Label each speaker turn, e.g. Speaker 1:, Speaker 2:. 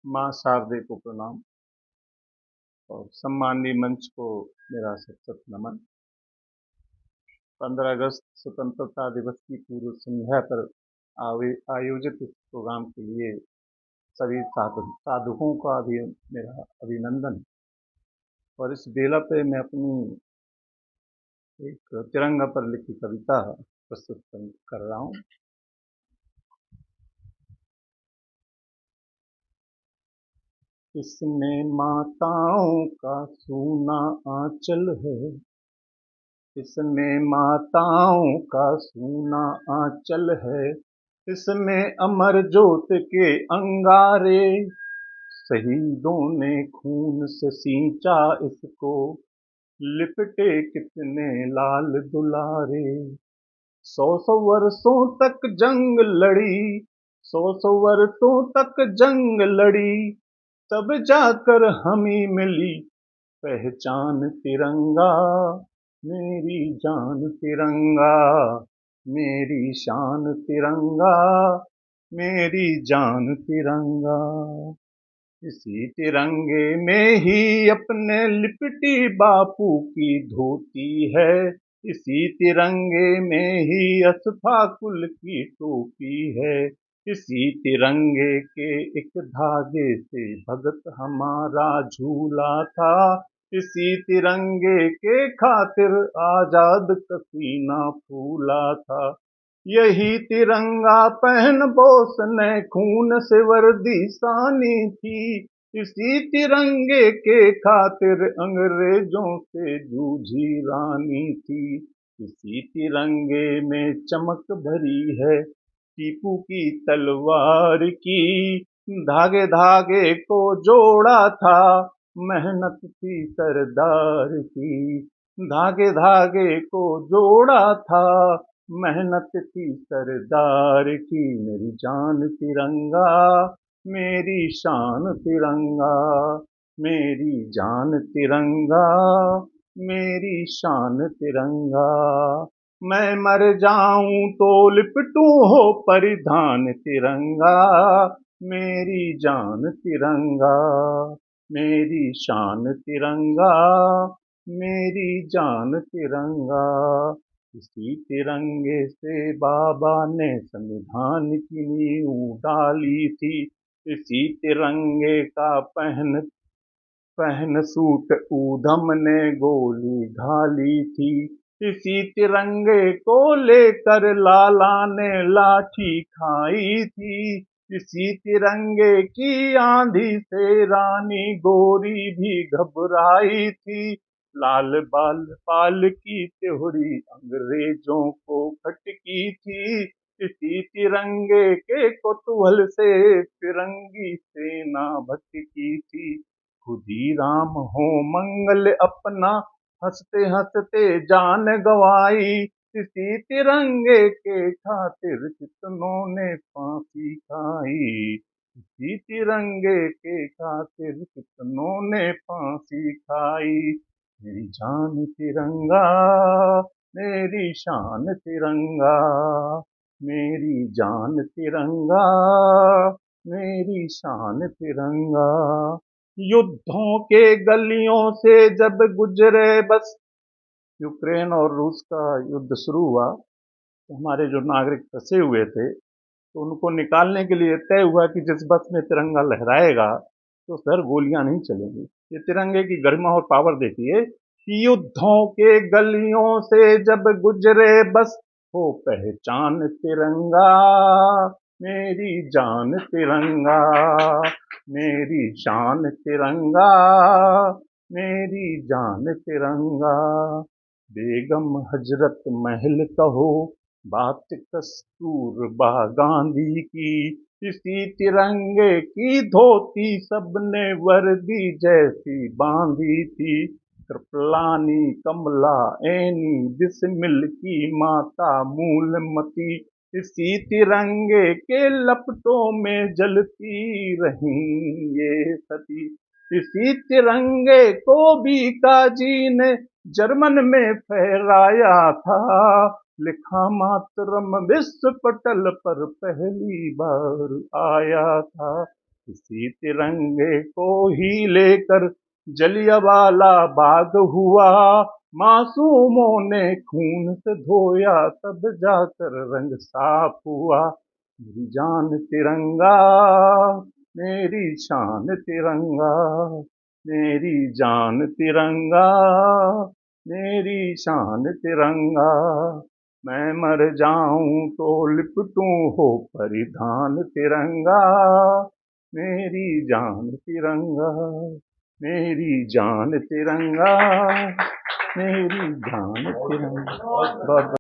Speaker 1: माँ शारदे को प्रणाम और सम्माननीय मंच को मेरा सत नमन। 15 अगस्त स्वतंत्रता दिवस की पूर्व संध्या पर आयोजित इस प्रोग्राम के लिए सभी साधुओं का भी मेरा अभिनंदन। और इस बेला पे मैं अपनी एक तिरंगा पर लिखी कविता प्रस्तुत कर रहा हूँ। इसमें माताओं का सूना आंचल है, इसमें माताओं का सूना आंचल है, इसमें अमर ज्योत के अंगारे, शहीदों ने खून से सींचा इसको, लिपटे कितने लाल दुलारे। 100 वर्षों तक जंग लड़ी, 100 वर्षों तक जंग लड़ी, तब जाकर हमें मिली पहचान तिरंगा। मेरी जान तिरंगा, मेरी शान तिरंगा, मेरी जान तिरंगा। इसी तिरंगे में ही अपने लिपटी बापू की धोती है, इसी तिरंगे में ही अशफाकुल की टोपी है, इसी तिरंगे के एक धागे से भगत हमारा झूला था, इसी तिरंगे के खातिर आजाद का सीना फूला था। यही तिरंगा पहन बोस ने खून से वर्दी सानी थी, इसी तिरंगे के खातिर अंग्रेजों से जूझी रानी थी। इसी तिरंगे में चमक भरी है टीपू की तलवार की, धागे धागे को जोड़ा था मेहनत थी सरदार की, धागे धागे को जोड़ा था मेहनत थी सरदार की। मेरी जान तिरंगा, मेरी शान तिरंगा, मेरी जान तिरंगा, मेरी शान तिरंगा। मैं मर जाऊं तो लिपटूं हो परिधान तिरंगा, मेरी जान तिरंगा, मेरी शान तिरंगा, मेरी जान तिरंगा। इसी तिरंगे से बाबा ने संविधान की नींव डाली थी, इसी तिरंगे का पहन पहन सूट ऊधम ने गोली घाली थी, इसी तिरंगे को लेकर लाला ने लाठी खाई थी, इसी तिरंगे की आंधी से रानी गोरी भी घबराई थी। लाल बाल पाल की त्योहरी अंग्रेजों को खटकी थी, इसी तिरंगे के कोतूहल से फिरंगी सेना भटकी थी। खुदीराम हो मंगल अपना हंसते हंसते जान गवाई, इसी तिरंगे के खातिर कितनों ने फांसी खाई, इसी तिरंगे के खातिर कितनों ने फांसी खाई। मेरी जान तिरंगा, मेरी शान तिरंगा, मेरी जान तिरंगा, मेरी शान तिरंगा। युद्धों के गलियों से जब गुजरे बस, यूक्रेन और रूस का युद्ध शुरू हुआ तो हमारे जो नागरिक फंसे हुए थे तो उनको निकालने के लिए तय हुआ कि जिस बस में तिरंगा लहराएगा तो उस पर गोलियां नहीं चलेंगी। ये तिरंगे की गरिमा और पावर देखिए कि युद्धों के गलियों से जब गुजरे बस, हो पहचान तिरंगा, मेरी जान तिरंगा, मेरी शान तिरंगा, मेरी जान तिरंगा। बेगम हजरत महल कहो बात कस्तूरबा गांधी की, इसी तिरंगे की धोती सबने वर्दी जैसी बांधी थी। कृपलानी कमला एनी बिस्मिल की माता मूलमती, इसी तिरंगे के लपटों में जलती रही ये सती। इसी तिरंगे को भी काजी ने जर्मन में फहराया था, लिखा मातरम विश्व पटल पर पहली बार आया था। इसी तिरंगे को ही लेकर जलियांवाला बाग हुआ। मासूमों ने खून से धोया तब जाकर रंग साफ हुआ। मेरी जान तिरंगा, मेरी शान तिरंगा, मेरी जान तिरंगा, मेरी शान तिरंगा। मैं मर जाऊं तो लिपटूं हो परिधान तिरंगा। मेरी जान तिरंगा, मेरी जान तिरंगा, मेरी जान तिरंगा।